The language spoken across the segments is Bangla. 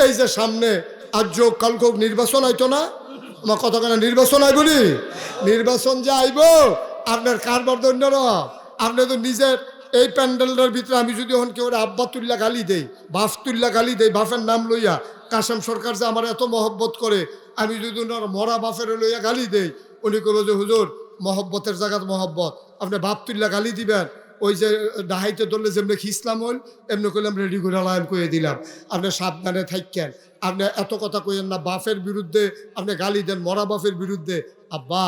এই যে সামনে আজ যোগ কালকে নির্বাচন আইতো না, আমার কথা কেন নির্বাচন আই বলি, নির্বাচন যে আইব আপনার কারবার দৈন্য আপনি তো নিজের এই প্যান্ডেলটার ভিতরে আমি যদি এখন কেউ আব্বা তুল্লা গালি দেই, বাফ তুল্লা গালি দেই, বাফের নাম লইয়া, কাসেম সরকার যে আমার এত মহব্বত করে, আমি যদি ওনার মরা বাফের লইয়া গালি দেই, উনি করবো যে হুজুর মহব্বতের জায়গাত মহব্বত, আপনি বাপ তুল্লা গালি দিবেন, ওই যে ডাহাইতে ধরলে যেমনি খিসলাম হল এমনি করলাম রেডি করে লাইন করে দিলাম, আপনি সাবধানে থাকেন, আপনি এত কথা কইেন না বাফের বিরুদ্ধে আপনি গালি দেন, মরা বাফের বিরুদ্ধে। আব্বা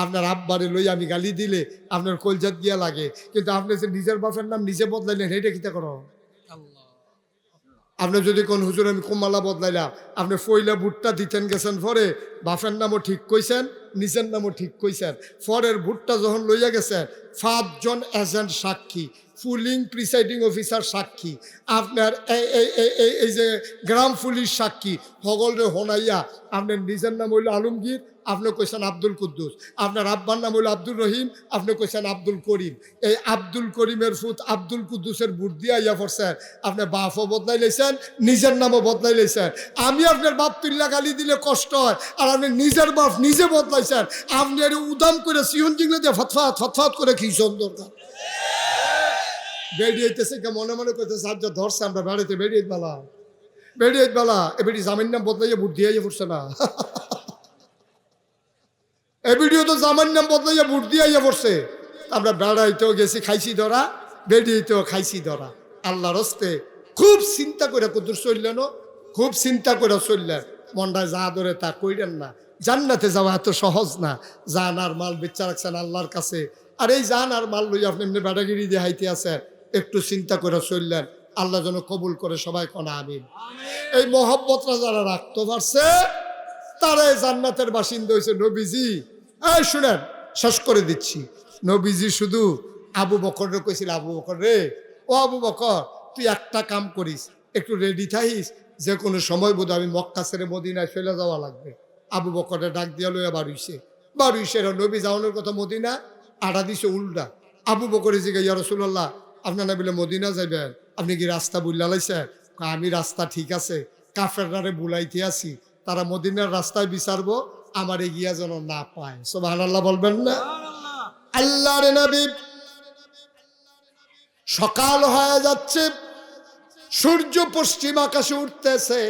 আপনার আব্বারে লই আমি গালি দিলে আপনার কলজাত গিয়া লাগে, কিন্তু আপনি যে নিজের বাপের নাম নিজে বদলাইলেন সেইটা কিতা করো? আপনি যদি কোন হুজুর আমি কুমালা বদলাইলাম, আপনি ফইলা ভুট্টা দিতেন গেছেন, পরে বাপের নামও ঠিক কইছেন, নিজের নামও ঠিক কইছেন, পরের ভুট্টা যখন লইয়া গেছেন 5 জন এজেন্ট সাক্ষী, পুলিং প্রিসাইডিং অফিসার সাক্ষী, আপনার এই যে গ্রাম পুলিশ সাক্ষী, সকলরে হোনাইয়া আপনার নিজের নাম হইল আলমগীর, আপনি কইছেন আব্দুল কুদ্দুস, আপনার আব্বার নাম হইল আব্দুল রহিম, আপনি কইছেন আব্দুল করিম, এই আব্দুল করিমের ফুত আব্দুল কুদ্দুসের বুট দিয়া ইয়া পড়ছেন, আপনি বাপও বদলাই লাইছেন, নিজের নামও বদলাই লাইছেন। আমি আপনার বাপ তুল্লা গালি দিলে কষ্ট হয়, আর আপনি নিজের বাপ নিজে বদলাইছেন, আপনি আর উদাম করে সিহন জিংলে দিয়ে ফতফাত ফতফাত করে কি দরকার বেরিয়েছে কে মনে মনে করতেছে সাহায্য ধরছে আমরা বেড়াইতে বেরিয়ে বেলা এ বেটি জামিন নাম বদলাইয়া বুট দিয়ে পড়ছে না এ ভিডিও তো জামার নাম বদলাইয়া বুট দিয়ে পড়ছে। আমরা বেড়াইতেও গেছি খাইছি ধরা, বেরিয়েতেও খাইছি ধরা। আল্লাহর হস্তে খুব চিন্তা করে কুদুর চললেন, খুব চিন্তা করে চললেন, মনটা যা ধরে তা কইলেন না। জান্নাতে যাওয়া এত সহজ না, জান আর মাল বেচা রাখছেন আল্লাহর কাছে, আর এই জান আর মাল লই আপনি এমনি বেড়াগিরি দিয়ে হাইতে আছেন, একটু চিন্তা করে চললেন, আল্লাহ যেন কবুল করে সবাই কোনা আমিন। এই মহব্বতরা যারা রাখতে পারছে তারাই জান্নাতের বাসিন্দা হয়েছে। নবীজি এই শুনেন, শেষ করে দিচ্ছি, নবীজি শুধু আবু বকররে কইছিল, আবু বকর রে, ও আবু বকর তুই একটা কাম করিস, একটু রেডি থাকিস, যে কোনো সময় বোধ আমি মক্কা ছেড়ে মদিনায় চলে যাওয়া লাগবে। আবু বকরে ডাক দিয়া লইয়া বাড়ুইছে নবী যাওয়ানোর কথা মদিনা, আড়া দিছে উল্টা। আবু বকরে জিগে ইয়া রাসূলুল্লাহ আপনার না বলে মদিনা যাইবেন, আপনি কি রাস্তা বুল্লা লাইছেন? আমি রাস্তা ঠিক আছে, কাফেররারে বুলাইতে আছি, তারা মদিনার রাস্তায় বিচারবো, আমার এগিয়া যেন না পায়। সুবহানাল্লাহ বলবেন না? আল্লাহর নবী সকাল হয়ে যাচ্ছে, সূর্য পশ্চিম আকাশে উঠতেছে,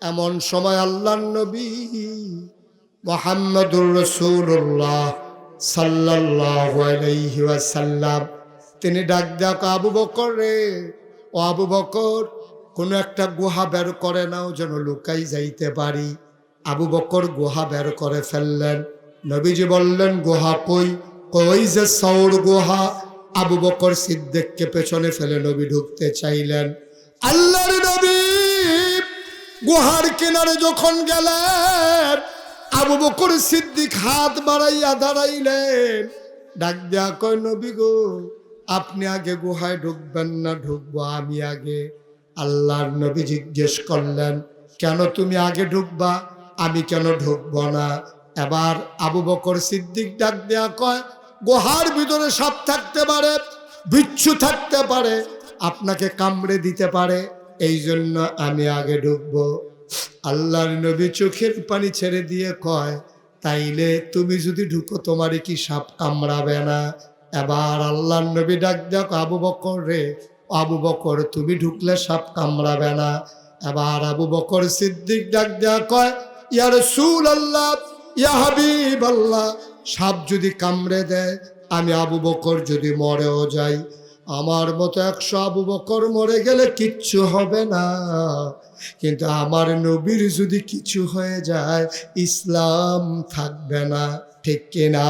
এমন সময় আল্লাহর নবী মুহাম্মদুর রাসূলুল্লাহ সাল্লাল্লাহু আলাইহি ওয়াসাল্লাম তিনি ডাক দেয়া আবু বকর রে, ও আবু বকর কোনো একটা গুহা বের করে নাও যেন লুকাই যাইতে পারি। আবু বকর গুহা বের করে ফেললেন। নবীজি বললেন গুহা কই? কই যে সৌর গুহা। আবু বকর সিদ্দিককে পেছনে ফেলে নবী ঢুকতে চাইলেন। আল্লাহর নবী গুহার কিনারে যখন গেলেন, আবু বকর সিদ্দিক হাত বাড়াইয়া দাঁড়াইলেন, ডাক দেয়া কয় নবী গো আপনি আগে গুহায় ঢুকবেন না ঢুকবো আমি আগে? আল্লাহর নবী জিজ্ঞেস করলেন কেন তুমি আগে ঢুকবা, আমি কেন ঢুকবো না? এবার আবু বকর সিদ্দিক ডাক দেয়া কয় গুহার ভিতরে সাপ থাকতে পারে, বিচ্ছু থাকতে পারে, আপনাকে কামড়ে দিতে পারে, এই জন্য আমি আগে ঢুকবো। আল্লাহর নবী চোখের পানি ছেড়ে দিয়ে কয় তাইলে তুমি যদি ঢুকো তোমারে কি সাপ কামড়াবে না? এবার আল্লাহর নবী ডাক দেয়া আবু বকর রে, আবু বকর তুমি ঢুকলে সাপ কামড়াবে না। এবার আবু বকর সিদ্দিক ডাক দেয়া কয় ইয়া রাসূলুল্লাহ ইয়া হাবিবাল্লাহ, সাপ যদি কামড়ে দেয়, আমি আবু বকর যদি মরেও যাই, আমার মতো 100 আবু বকর মরে গেলে কিচ্ছু হবে না, কিন্তু আমার নবীর যদি কিছু হয়ে যায় ইসলাম থাকবে না, ঠিক কিনা?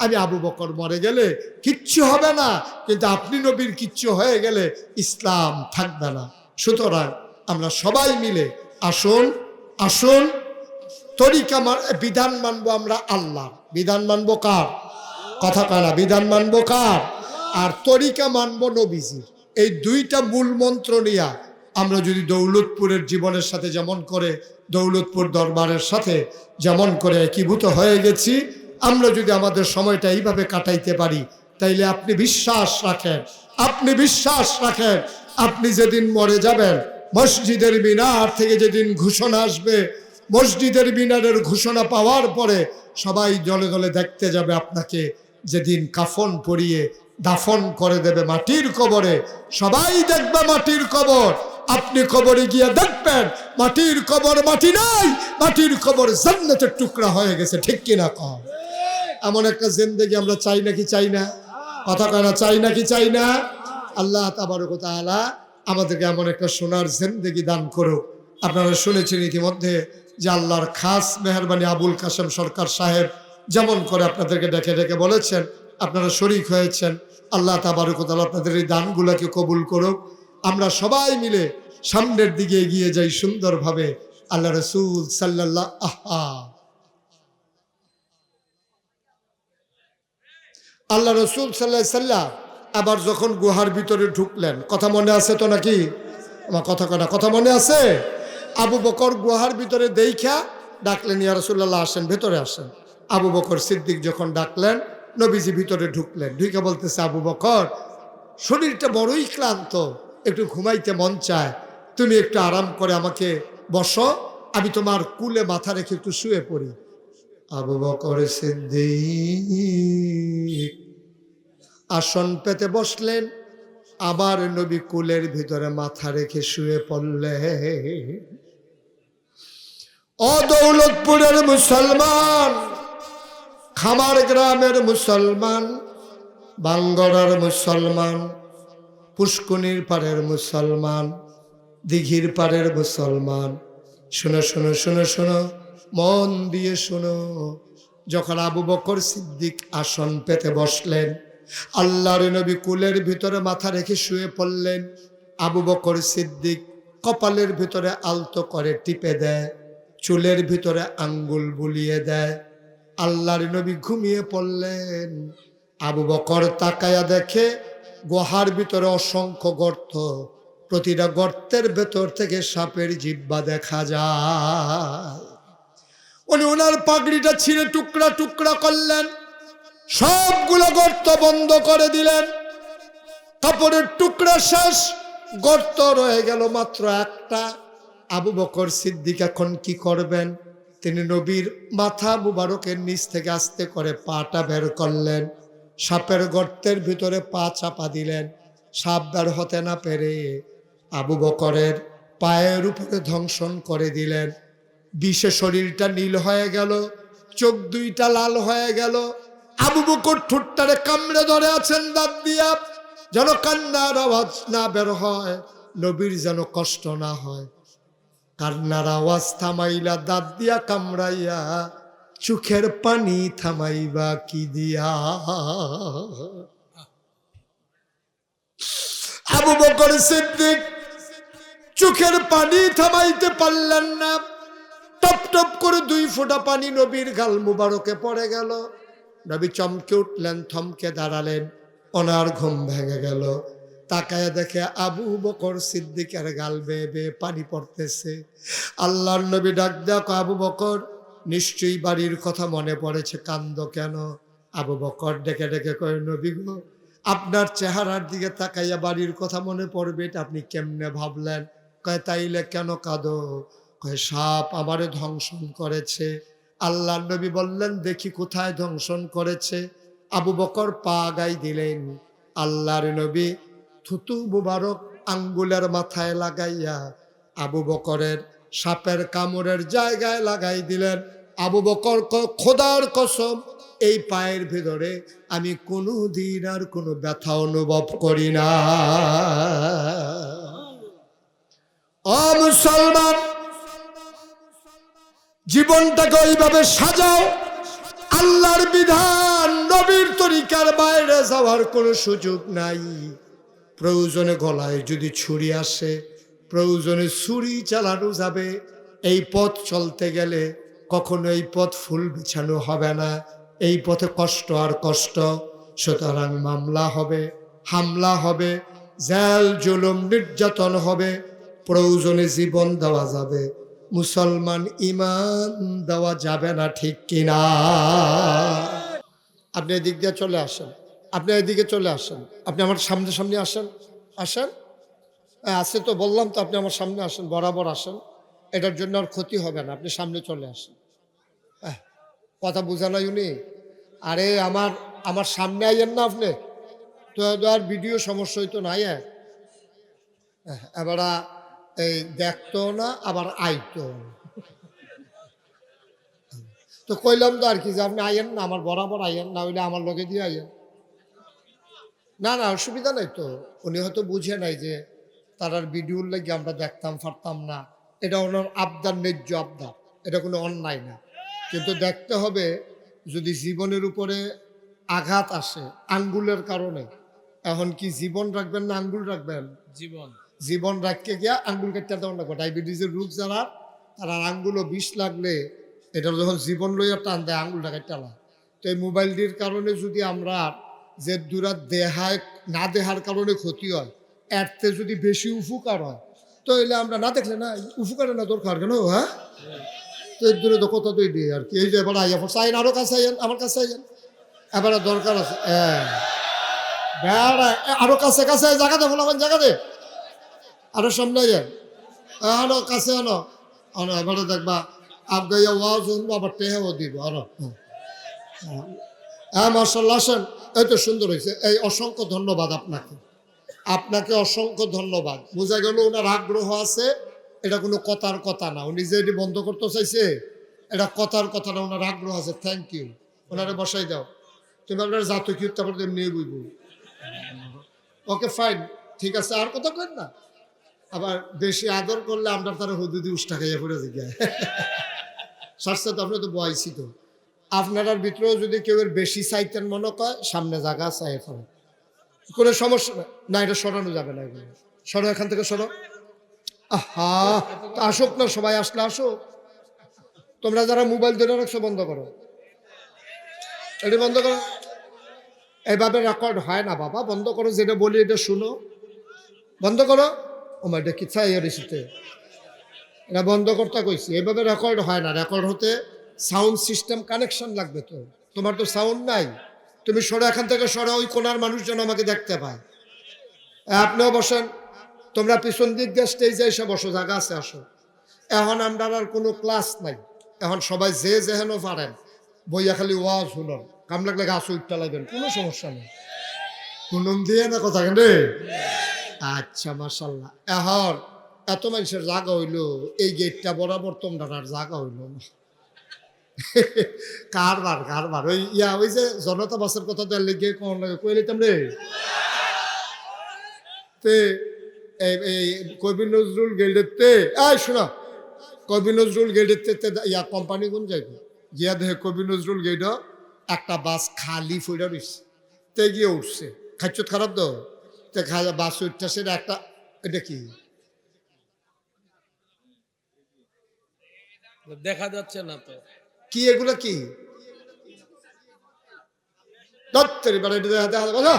আমি আবু বকর মরে গেলে কিচ্ছু হবে না, কিন্তু আপনি নবীর কিচ্ছু হয়ে গেলে ইসলাম থাকবে না। সুতরাং আমরা সবাই মিলে আসুন আসুন তরিকা বিধান মানবো আমরা আল্লাহর, বিধান মানবো কার? কথা কানা, বিধান মানবো কার? আর তরিকা মানবো নবীজির। এই দুইটা মূল মন্ত্র নিয়ে আমরা যদি দৌলতপুরের জীবনের সাথে যেমন করে, দৌলতপুর দরবারের সাথে যেমন করে একীভূত হয়ে গেছি, আমরা যদি আমাদের সময়টা এইভাবে কাটাইতে পারি, তাইলে আপনি বিশ্বাস রাখেন, আপনি বিশ্বাস রাখেন, আপনি যেদিন মরে যাবেন মসজিদের মিনার থেকে যেদিন ঘোষণা আসবে, মসজিদের মিনারের ঘোষণা পাওয়ার পরে সবাই দলে দলে দেখতে যাবে আপনাকে, যেদিন কাফন পরিয়ে দাফন করে দেবে মাটির কবরে। সবাই দেখবে মাটির কবর, আপনি কবরে গিয়ে দেখবেন মাটির কবর মাটি নাই, মাটির কবর জান্নাতের টুকরা হয়ে গেছে। ঠিক কিনা কম? এমন একটা জিন্দেগি আমরা চাই নাকি চাই না? কথা কয় না, চাই নাকি চাই না? আল্লাহ তাবারক ওয়া তাআলা আমাদেরকে এমন একটা সোনার জিন্দেগি দান করুক। আপনারা শুনেছেন ইতিমধ্যে যে আল্লাহর খাস মেহরবানি আবুল কাশেম সরকার সাহেব যেমন করে আপনাদেরকে ডেকে ডেকে বলেছেন, আপনারা শরীক হয়েছেন। আল্লাহ তাবারক ওয়া তাআলা আপনাদের এই দানগুলোকে কবুল করুক। আমরা সবাই মিলে সামনের দিকে এগিয়ে যাই সুন্দরভাবে। আল্লাহ রাসূল সাল্লাল্লাহু সাল্লাম আবার যখন গুহার ভিতরে ঢুকলেন, কথা মনে আছে তো নাকি? আমার কথা মনে আছে? আবু বকর গুহার ভিতরে দেখা ডাকলেন, ইয়া রাসূলুল্লাহ আসেন, ভেতরে আসেন। আবু বকর সিদ্দিক যখন ডাকলেন, নবীজি ভিতরে ঢুকলেন। ঢুকে বলতেছে, আবু বকর শরীরটা বড়ই ক্লান্ত, একটু ঘুমাইতে মন চায়, তুমি একটু আরাম করে আমাকে বসো, আমি তোমার কুলে মাথা রেখে একটু শুয়ে পড়ি। আবু বকর সিদ্দিক আসন পেতে বসলেন, আবার নবী কুলের ভিতরে মাথা রেখে শুয়ে পড়লেন। ও দৌলতপুরের মুসলমান, খামার গ্রামের মুসলমান, বাঙ্গরার মুসলমান, পুষ্কুনির পাড়ের মুসলমান, দিঘির পাড়ের মুসলমান, শোনো শোনো শোনো শোনো, মন দিয়ে শোনো। যখন আবু বকর সিদ্দিক আসন পেতে বসলেন, আল্লাহর নবী কুলের ভিতরে মাথা রেখে শুয়ে পড়লেন, আবু বকর সিদ্দিক কপালের ভিতরে আলতো করে টিপে দেয়, চুলের ভিতরে আঙ্গুল বুলিয়ে দেয়। আল্লাহর নবী ঘুমিয়ে পড়লেন। আবু বকর তাকায়া দেখে গুহার ভিতরে অসংখ্য গর্ত, প্রতিটা গর্তের ভেতর থেকে সাপের জিহ্বা দেখা যায়। উনি ওনার পাগড়িটা ছিঁড়ে টুকরা টুকরা করলেন, সবগুলো গর্ত বন্ধ করে দিলেন। কাপড়ের টুকরা শেষ, গর্ত রয়ে গেল মাত্র একটা। আবু বকর সিদ্দিক এখন কি করবেন? তিনি নবীর মাথা মুবারকের নিচ থেকে আস্তে করে পাটা বের করলেন, সাপের গর্তের ভিতরে পা চাপা দিলেন। সাপ বের হতে না পেরে আবু বকরের পায়ের উপরে ধ্বংসন করে দিলেন। বিষে শরীরটা নীল হয়ে গেল, চোখ দুইটা লাল হয়ে গেল। আবু বকর ঠোঁটটারে কামড়ে ধরে আছেন দাঁত দিয়া, যেন কান্নার আওয়াজ না বের হয়, নবীর যেন কষ্ট না হয়। কান্নার আওয়াজ থামাইলা দাঁত দিয়া কামড়াইয়া, চোখের পানি থামাইবা কি দিয়া? আবু বকর সিদ্দিক চোখের পানি থামাইতে পারলেন না। টপ টপ করে 2 ফোঁটা পানি নবীর গাল মুবারকে পড়ে গেল। নবী চমকে উঠলেন, থমকে দাঁড়ালেন, ওনার ঘুম ভেঙে গেল। তাকায় দেখে আবু বকর সিদ্দিকের গাল বেয়ে বেয়ে পানি পড়তেছে। আল্লাহর নবী ডাক দেখ, আবু বকর নিশ্চয়ই বাড়ির কথা মনে পড়েছে, কান্দ কেন? আবু বকর ডেকে ডেকে কয়, নবী গো, আপনার চেহারার দিকে তাকাইয়া বাড়ির কথা মনে পড়বে, এটা আপনি কেমনে ভাবলেন? কয় তাইলে কেন কাঁদো? কয় সাপ আমারে ধ্বংসন করেছে। আল্লাহর নবী বললেন, দেখি কোথায় ধ্বংসন করেছে। আবু বকর পা গাই দিলেন। আল্লাহর নবী থুতু মুবারক আঙ্গুলের মাথায় লাগাইয়া আবু বকরের সাপের কামড়ের জায়গায় লাগাই দিলেন। আবু বকর খোদার কসম, এই পায়ের ভিতরে আমি কোনো দিন আর কোনো ব্যথা অনুভব করি না। ও মুসলমান, জীবনটাকে ওইভাবে সাজাও। আল্লাহর বিধান, নবীর তরিকার বাইরে যাওয়ার কোনো সুযোগ নাই। প্রয়োজনে গলায় যদি ছুরি আসে, প্রয়োজনে ছুরি চালানো যাবে। এই পথ চলতে গেলে কখনো এই পথ ফুল বিছানো হবে না। এই পথে কষ্ট আর কষ্ট। সুতরাং মামলা হবে, হামলা হবে, জেল জুলুম নির্যাতন হবে, প্রয়োজনে জীবন দেওয়া যাবে। মুসলমান ইমান দেওয়া যাবে না, ঠিক কিনা? আপনি এদিক দিয়ে চলে আসেন, আপনি এদিকে চলে আসেন, আপনি আমার সামনে সামনে আসেন, আসেন। আছে তো, বললাম তো আপনি আমার সামনে আসেন, বরাবর আসেন, এটার জন্য আর ক্ষতি হবে না, আপনি সামনে চলে আসেন। কথা বুঝা নাই উনি? আরে আমার আমার সামনে আইয়েন না আপনি, তো আর ভিডিও সমস্যা হইতো না। এবার এই দেখতো না আবার আইতো না। তো কইলাম তো আর কি যে আপনি আইয়েন না, আমার বরাবর আইয়েন, না হইলে আমার লগে দিয়ে আইয়েন। না না, অসুবিধা নাই তো। উনি হয়তো বুঝে নাই যে তার ভিডিওর লাগে আমরা দেখতাম পারতাম না, এটা ওনার আবদার, ন্যায্য আবদার, এটা কোনো অন্যায় না। কিন্তু দেখতে হবে, যদি জীবনের উপরে আঘাত আসে আঙ্গুলের কারণে, এখন কি জীবন রাখবেন না আঙ্গুল রাখবেন? জীবন। জীবন রাখতে গিয়া আঙ্গুল কাটতে দেওয়া লাগবে। ডায়াবেটিসের রোগ যারা, তারা আঙ্গুলও বিষ লাগলে এটা যখন জীবন লইয়া টান দেয় আঙ্গুলটা কাটতে না। তো এই মোবাইলটির কারণে যদি আমরা যে দূরা দেহায় না দেহার কারণে ক্ষতি হয়, এরতে যদি বেশি উপকার হয়, তো এলে আমরা না দেখলে না উপকারের না দরকার কেন? হ্যাঁ, তো এর দূরে তো কথা তো দিয়ে আর কি। এই যে এবার আইয়া পড়ছে, আইন আরো কাছে আইন, আমার কাছে আইন, এবার দরকার আছে। আরো কাছে কাছে জায়গাতে বলাবেন, জায়গাতে আরো সামনে যান, আনো কাছে আনো, আনো এবারে দেখবা আবগাইয়া ওয়াজ শুনবো, আবার টেহাও দিব আরো। হ্যাঁ মার্শাল্লাহ, আসেন, এই তো সুন্দর হয়েছে। এই অসংখ্য ধন্যবাদ আপনাকে, আপনাকে অসংখ্য ধন্যবাদ। বোঝা গেল ওনার আগ্রহ আছে, এটা কোনো কথার কথা না। উনি যে এটি বন্ধ করতে চাইছে, এটা কথার কথা না, ওনার আগ্রহ আছে। Thank you. ওনারে বসাই দাও, তুমি আপনার জাতো কি তারপর নিয়ে বুঝবো। ওকে ফাইন, ঠিক আছে, আর কথা কেন না। আবার বেশি আদর করলে আমরা তারা হুদুদি উষ্টা খাইয়া পড়ে যাই। সাথে তো আপনি তো বয়সী তো, আপনার ভিতরেও যদি কেউ বেশি চাইতেন মনে কয়, সামনে জায়গা চাই ফেলেন, কোনো সমস্যা না। এটা সরানো যাবে না, এগুলো সরো, এখান থেকে সরো। আহা, আসুক না সবাই, আসলে আসুক। তোমরা যারা মোবাইল ধরে রাখছো বন্ধ করো, এটা বন্ধ করো। এইভাবে রেকর্ড হয় না বাবা, বন্ধ করো। যেটা বলি এটা শুনো, বন্ধ করো। ও মা, এটা কি চাই রেসিতে, এটা বন্ধ করতে কইছি। এভাবে রেকর্ড হয় না, রেকর্ড হতে সাউন্ড সিস্টেম কানেকশন লাগবে। তো তোমার তো সাউন্ড নাই, তুমি সরো এখান থেকে, সরো, ওই কোনার মানুষজন আমাকে দেখতে পায়। আপনিও বসেন, তোমরা পিছন দিক দিয়ে স্টেজে এসে বসো, জায়গা আছে, আসো। এখন আমরা আর কোনো ক্লাস নাই, এখন সবাই যে যেহেন পারেন বইয়া খালি ওয়াজ শুনুন, কাম লাগলে গাছ উঠতে লাগবেন, কোনো সমস্যা নেই। শুনুন দিয়ে না কথা কেন? আচ্ছা মাশাল্লাহ। এখন এত মানুষের জায়গা হইলো, এই গেটটা বরাবর তোমরা আর জায়গা হইলো না। কারবার কারবার ওই ওই যে জনতা বাসের কথা তো লেগে কোন লাগে কই লইতাম রে। তে এই কবি নজরুল গেটেতে, এই শোনো, কবি নজরুল গেটেতে কোম্পানি কোন যাইবে, গিয়া দেখে কবি নজরুল গেট একটা বাস খালি ফুইরা রইছে। তে গিয়ে উঠছে, খাচ্ছত খারাপ তো, তে বাস উঠছে, সেটা একটা, এটা কি দেখা যাচ্ছে না তো, কি এগুলো কি দত্তরি বাড়ি দেখা দেখা।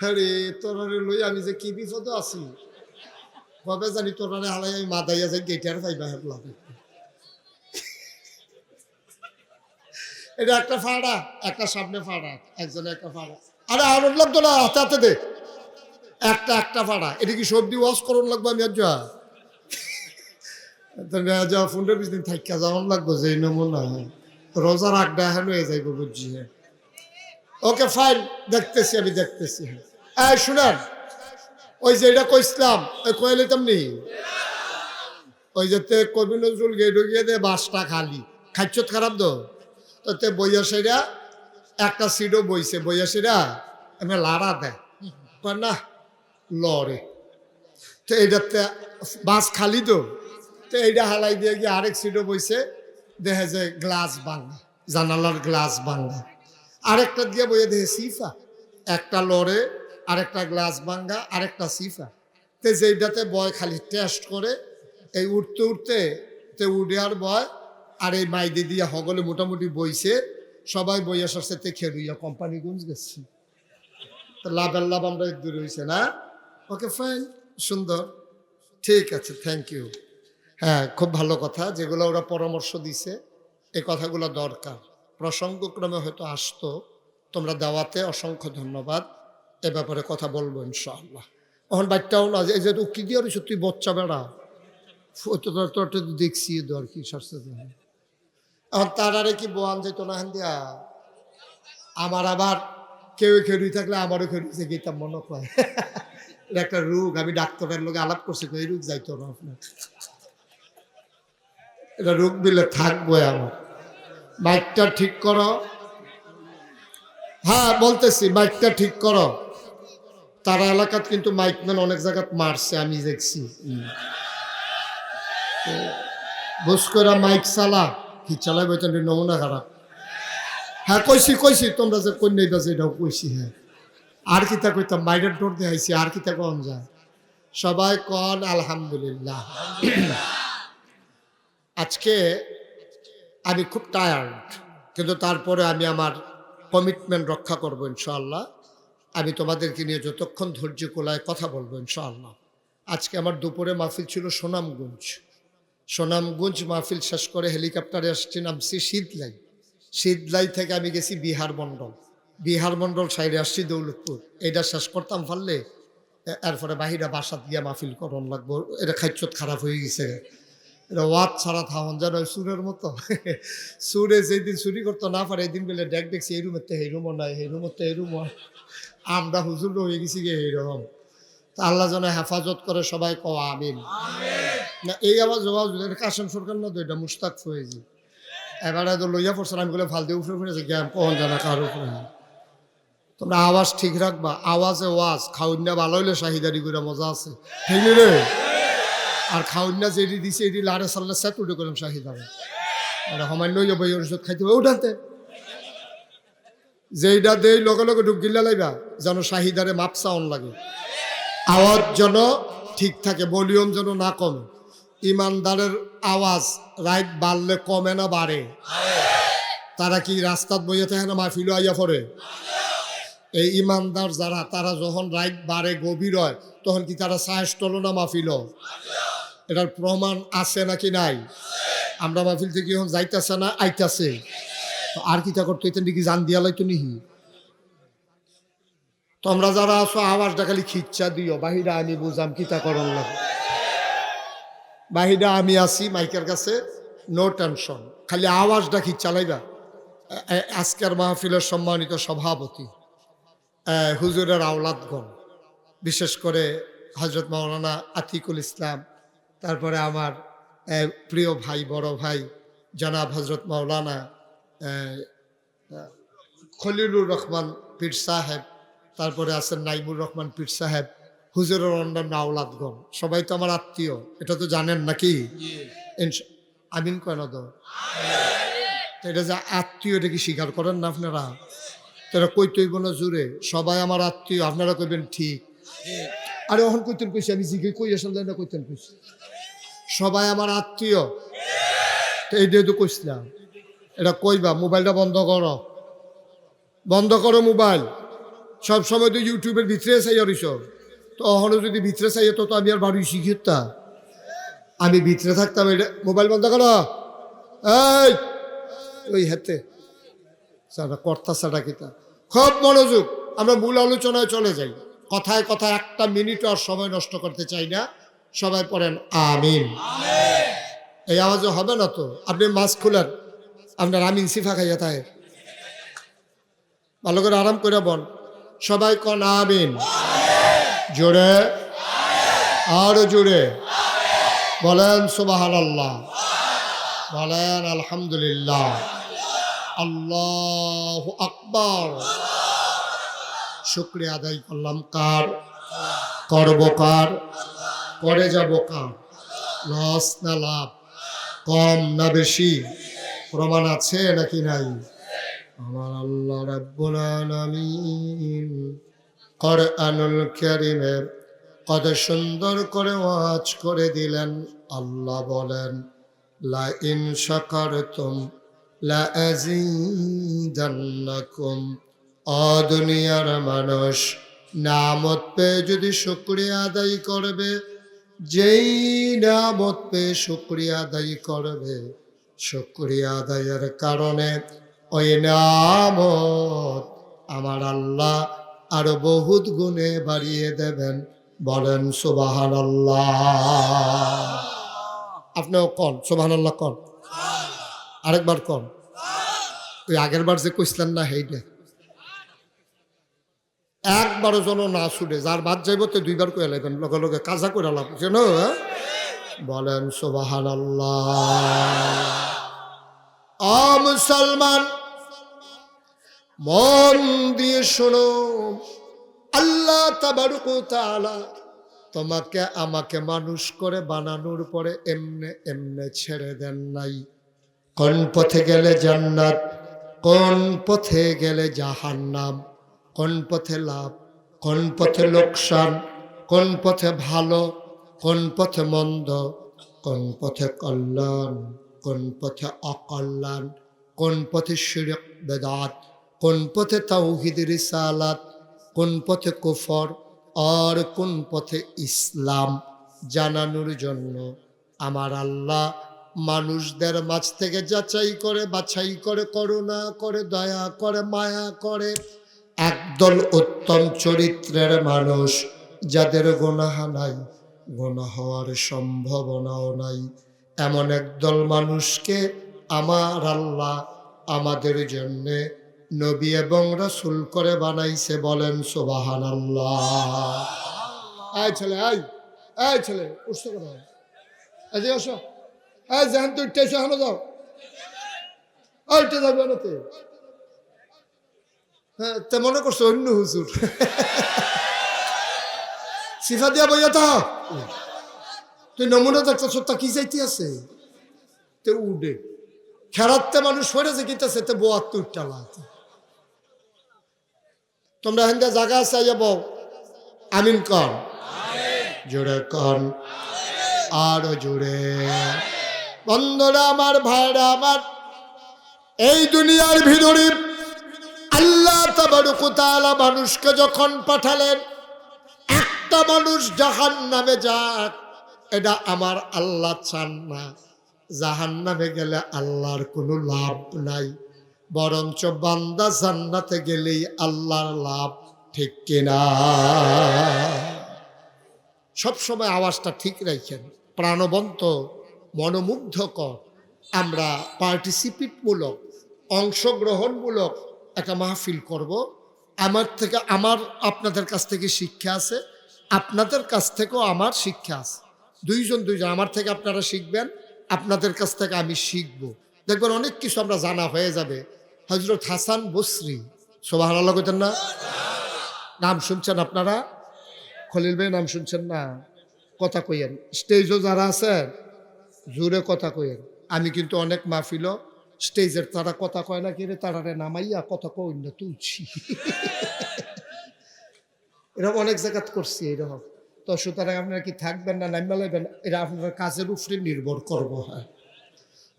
হ্যাঁ রে, তোরারে লই আমি যে কি বিপদ আছি, কবে জানি তোরারে হালাই আমি মাদাইয়া যাই গেটার পাইবা হেবলাম। এটা একটা ফাড়া, একটা সামনে ফাড়া, একজনে একটা ফাড়া। আরে আর লাগতো না, হাতে হাতে দে, একটা একটা ফাড়া। এটা কি সবজি ওয়াশ করুন লাগবে? আমি যা ফোনটা বেশি দিন থাকিয়া যাওয়ার লাগবো, যে নমুনা রোজার আগটা হেন হয়ে যাইব, বুঝছি। হ্যাঁ ওকে ফাইন, দেখতেছি, আমি দেখতেছি। এই শুনেন, ওই যে এটা কইসলাম, ওই কয়ে লইতাম নি, ওই যে কবি নজরুল গেট গিয়ে দে বাসটা খালি, খাচ্ছত খারাপ তো, তে বইয়াসীরা একটা সিটও বইছে, বইয়াসীরা আমি লাড়া দেয় না লড়ে। তো এইটাতে বাস খালি তো, তো এইটা হালাই দিয়ে গিয়ে আরেক সিটও বইছে, দেখে যে গ্লাস ভাঙা, জানালার গ্লাস ভাঙা। আরেকটা দিয়ে বইয়ে দেখে সিফা, একটা লড়ে, আরেকটা গ্লাস ভাঙ্গা, আরেকটা সিফা। তে যেইটাতে বয় খালি টেস্ট করে, এই উঠতে উঠতে তে উঠে আর বয়, আর এই মাইদি দিয়ে হগলে মোটামুটি বইছে, সবাই বইয়া সরষেতে খেলুইয়া কোম্পানি গুঞ্জ গেছি। তো লাভের লাভ আমরা দূরে হয়েছে না। ওকে ফাইন, সুন্দর, ঠিক আছে, থ্যাংক ইউ। হ্যাঁ, খুব ভালো কথা, যেগুলো ওরা পরামর্শ দিছে, এই কথাগুলো দরকার, প্রসঙ্গক্রমে হয়তো আসতো। তোমরা দাওয়াতে অসংখ্য ধন্যবাদ। এ ব্যাপারে কথা বলবো ইনশাআল্লাহ। এখন বাচ্চাও না, এই যে উকি দিয়ে রয়েছে তুই বচ্চা বেড়া তোর দেখছি আর কি সারছে। এখন তার আরে কি বোয়ান যেত না হেন দিয়া আমার আবার কেউ খেরুই থাকলে আমারও খেরুইছে গীতাম মনে হয়। এটা একটা রোগ, আমি ডাক্তারের লোক আলাপ করছি, এই রোগ যাইতো না আপনার, এটা রোগ দিলে থাকবো আমার। মাইকটা ঠিক করো, হ্যাঁ বলতেছি মাইকটা ঠিক করো। তারা এলাকাত কিন্তু মাইকম্যান অনেক জায়গাত মারছে, আমি দেখছি। বুঝ করে মাইক চালা, কি চালাইব নমুনা খারাপ। হ্যাঁ কইছি তোমরা যে কন্যাই বাজে এটাও কইছি। হ্যাঁ আর কিতা কইতাম, মাইরের ডোর দেখাইছি, আর কিতা কন যায়। সবাই কন আলহামদুলিল্লাহ। আজকে আমি খুব টায়ার্ড, কিন্তু তারপরে আমি আমার কমিটমেন্ট রক্ষা করবো ইনশাআল্লাহ। আমি তোমাদেরকে নিয়ে যতক্ষণ ধৈর্য কোলায় কথা বলবো ইনশাআল্লাহ। আজকে আমার দুপুরে মাহফিল ছিল সোনামগঞ্জ মাহফিল শেষ করে হেলিকপ্টারে আসছি, নামছি শীতলাই থেকে আমি গেছি বিহার মণ্ডল সাইডে আসছি দৌলতপুর। এটা শেষ করতাম পারলে এরপরে বাহিরা বাসাত গিয়া মাহফিল করন লাগবো। এটা খাইচত খারাপ হয়ে গেছে, এটা ওয়াত ছাড়া থামন যেন সুরের মতো। সুরে যেদিন চুরি করতো না পারে, এই দিন বলে দেখছি এই রুমের এই রুমও নাই, এই রুমের এই রুমও। আমরা হুজুর হয়ে গেছি গে এইরকম। তা আল্লাহ যেন হেফাজত করে, সবাই কও আমিন। না এই আওয়াজ কাশেম সরকার না তো, এটা মুস্তাক ফয়েজি। এবারে তো লইয়া পড়ছেন, আমি বলে ফাল দিয়ে উঠে ফিরেছে জ্ঞান কখন জানা কার উপরে। তোমরা আওয়াজ ঠিক রাখবা, আওয়াজে ওয়াজ খাউন্যা ভালো হইলে শাহিদারি করে মজা আছে, ঠিক রে। আর খাউন্যা যেটি দিছে এটি লারে সাল্লা সেট উঠে করলাম শাহিদারে, মানে সামান্য বই ওষুধ খাইতে হবে উঠাতে, যেইটা দেই লগে লগে ঢুক গিল্লা লাইবা যেন শাহিদারে মাপ সাউন লাগে, আওয়াজ যেন ঠিক থাকে, ভলিউম যেন না কমে। ইমানদারের আওয়াজ রাইট বাড়লে কমে না বাড়ে? তারা কি রাস্তাত বইয়া থাকে না মাহফিল আইয়া পড়ে? এই ইমানদার যারা, তারা যখন রাইট বাড়ে গভীর হয়, তখন কি তারা সাহস টলো না মাহফিল? এটার প্রমাণ আছে নাকি নাই? আমরা মাহফিল থেকে এখন যাইতেছে না আইতাছে, তো আর কিতা করতে হইতেন নাকি জান দিয়া লাইতো নিহি। তোমরা যারা আছো আওয়াজটা খালি খিচ্ছা দিও, বাহিরা আমি বুঝাম কিতা করন লাগে। বাহিরা আমি আছি মাইকের কাছে, নো টেনশন, খালি আওয়াজটা খিচ্ছা লাইবা। আজকের মাহফিলের সম্মানিত সভাপতি হুজুরের আওলাদগণ, বিশেষ করে হজরত মাওলানা আতিকুল ইসলাম, তারপরে আমার প্রিয় ভাই বড় ভাই জনাব হজরত মাওলানা খলিলুর রহমান পীর সাহেব, তারপরে আছেন নাইমুর রহমান পীর সাহেব, হুজুরের অন্যান্য আওলাদগণ, সবাই তো আমার আত্মীয়, এটা তো জানেন নাকি? আমিন কেন তো এটা যে আত্মীয়, এটা কি স্বীকার করেন না আপনারা? তারা কইতেইব না জুড়ে সবাই আমার আত্মীয়, আপনারা কইবেন ঠিক। আরে অহন কইতেন কইছি, আমি জিগে কই আসলে না কইতেন কইছি সবাই আমার আত্মীয়, তো এই দিয়ে তো কইছিলাম। এটা কইবা মোবাইলটা বন্ধ করো মোবাইল। সব সময় তো ইউটিউবের ভিতরে চাই আর তো অহনো যদি ভিতরে চাই তো আমি আর বাড়ি শিখিতা, আমি ভিতরে থাকতাম। এটা মোবাইল বন্ধ করো, এই ওই হেতে সারা কর্তা সাটা কিতা, খুব মনোযোগ। আমরা মূল আলোচনায় চলে যাই, কথায় কথায় একটা মিনিট আর সময় নষ্ট করতে চাই না। সবাই পড়েন আমিন। এই আওয়াজে হবে না তো, আপনি মাস্ক খুলেন, আপনার আমিন সিফা খাইয়া থাকে, ভালো করে আরাম করে বল, সবাই কন আমিন, জোরে আরো জোরে বলেন সুবহানাল্লাহ, বলেন আলহামদুলিল্লাহ, আল্লাহু আকবার। শুকরিয়া আদায় করলাম কার? করব কার? করে যাব কার? লস না লাভ? কম না বেশি? প্রমাণ আছে নাকি নাই? আমার আল্লাহ রাব্বুল আলামিন কোরআনুল কারীমে কত সুন্দর করে ওয়াজ করে দিলেন। আল্লাহ বলেন লা ইন শাকারতুম লা আযীদান্নাকুম। ও দুনিয়ার মানুষ, নামত পেয়ে যদি শুকরিয়া আদায় করবে, যেই নামত পেয়ে শুকরিয়া আদায় করবে, শুকরিয়া আদায়ের কারণে ওই নামত আমার আল্লাহ আরো বহুত গুণে বাড়িয়ে দেবেন। বলেন সুবহানাল্লাহ। আপনিও কন সুবহানাল্লাহ কন, আরেকবার কন। ওই আগের বার যে কইছিলেন না হেইটা একবারও যেন না ছুটে, যার বাদ যাইব তো দুইবার কয়ে লাগবেন, লগে লগে কাজা করে লাভ যেন। বলেন সুবহানাল্লাহ। মুসলমান মন দিয়ে শোনো, আল্লাহ তাবারক ওয়া তাআলা তোমাকে আমাকে মানুষ করে বানানোর পরে এমনে এমনে ছেড়ে দেন নাই। কোন পথে গেলে জান্নাত, কোন পথে গেলে জাহান্নাম, কোন পথে লাভ, কোন পথে লোকসান, কোন পথে ভালো, কোন পথে মন্দ, কোন পথে কল্যাণ, কোন পথে অকল্যাণ, কোন পথে শিরক বেদাত, কোন পথে তাওহীদ রিসালাত, কোন পথে কুফর আর কোন পথে ইসলাম জানানোর জন্য আমার আল্লাহ মানুষদের মাঝ থেকে যাচাই করে বাছাই করে করুণা করে দয়া করে মায়া করে একদল উত্তম চরিত্রের মানুষ, যাদের গুনাহ নাই, গুনাহ হওয়ার সম্ভাবনাও নাই, এমন একদল মানুষকে আমার আল্লাহ আমাদের জন্যে নবী এবং রাসূল করে বানাইছে। বলেন সুবহানাল্লাহ। আয় ছেলে, আয় আয় ছেলে, উঠছে কথা আজ আসো। আয় জাহান তুই টেসে হানো যাও, আইটে যাবে না তে। হ্যাঁ তে মনে করছো অন্য হুজুর সিফা দিয়া বইয়া তা তুই নমুনা দেখছো তা কি চাইতে আছে তে উডে খেরাতে মানুষ পড়ে যে কিতাছে তে বোয়াত তুই টালা। তোমরা হেন্দা জায়গা আছে যাব আমিন কর, জোরে কর, আরো জোরে। বন্ধুরা আমার, ভাইরা আমার, এই দুনিয়ার ভিতরে আল্লাহ তাবারক ওয়া তাআলা মানুষকে যখন পাঠালেন, একটা মানুষ জাহান্নামে যাক এটা আমার আল্লাহ চান না। জাহান্নামে গেলে আল্লাহর কোনো লাভ নাই, বরঞ্চ বান্দা জান্নাতে গেলেই আল্লাহর লাভ। ঠিক কিনা? সবসময় আওয়াজটা ঠিক রাখেন, প্রাণবন্ত মনোমুগ্ধকর। আমরা পার্টিসিপেটমূলক অংশগ্রহণমূলক একটা মাহফিল করব। আমার আপনাদের কাছ থেকে শিক্ষা আছে, আপনাদের কাছ থেকেও আমার শিক্ষা আছে। দুইজন আমার থেকে আপনারা শিখবেন, আপনাদের কাছ থেকে আমি শিখব। দেখবেন অনেক কিছু আমরা জানা হয়ে যাবে। হযরত হাসান বসরি, সুবহানাল্লাহ কইতেন না? নাম শুনছেন আপনারা? খলিল ভাই নাম শুনছেন না? কথা কইয়েন, স্টেজও যারা আছেন জোরে কথা কইয়েন। আমি কিন্তু অনেক মাহফিল স্টেজের তারা কথা কয় না, কিরে তারারে নামাইয়া কথা কই না তুলছি এরকম অনেক জায়গাত করছি এরকম। তো সুতরাং আপনারা কি থাকবেন না নাইমা লাইবেন, এটা আপনার কাজের উপরে নির্ভর করবো। হ্যাঁ,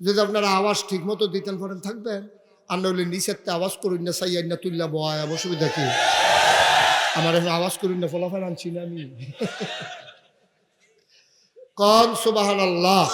যদি আপনারা আওয়াজ ঠিক মতো দিতেন পারেন থাকবেন, আর নইলে নিচের আওয়াজ করুন না, চাইয়াই না তুললা বয়, অসুবিধা কি? আমার এখন আওয়াজ করুন না, ফলাফল আনছি না আমি। কন সুবহানাল্লাহ।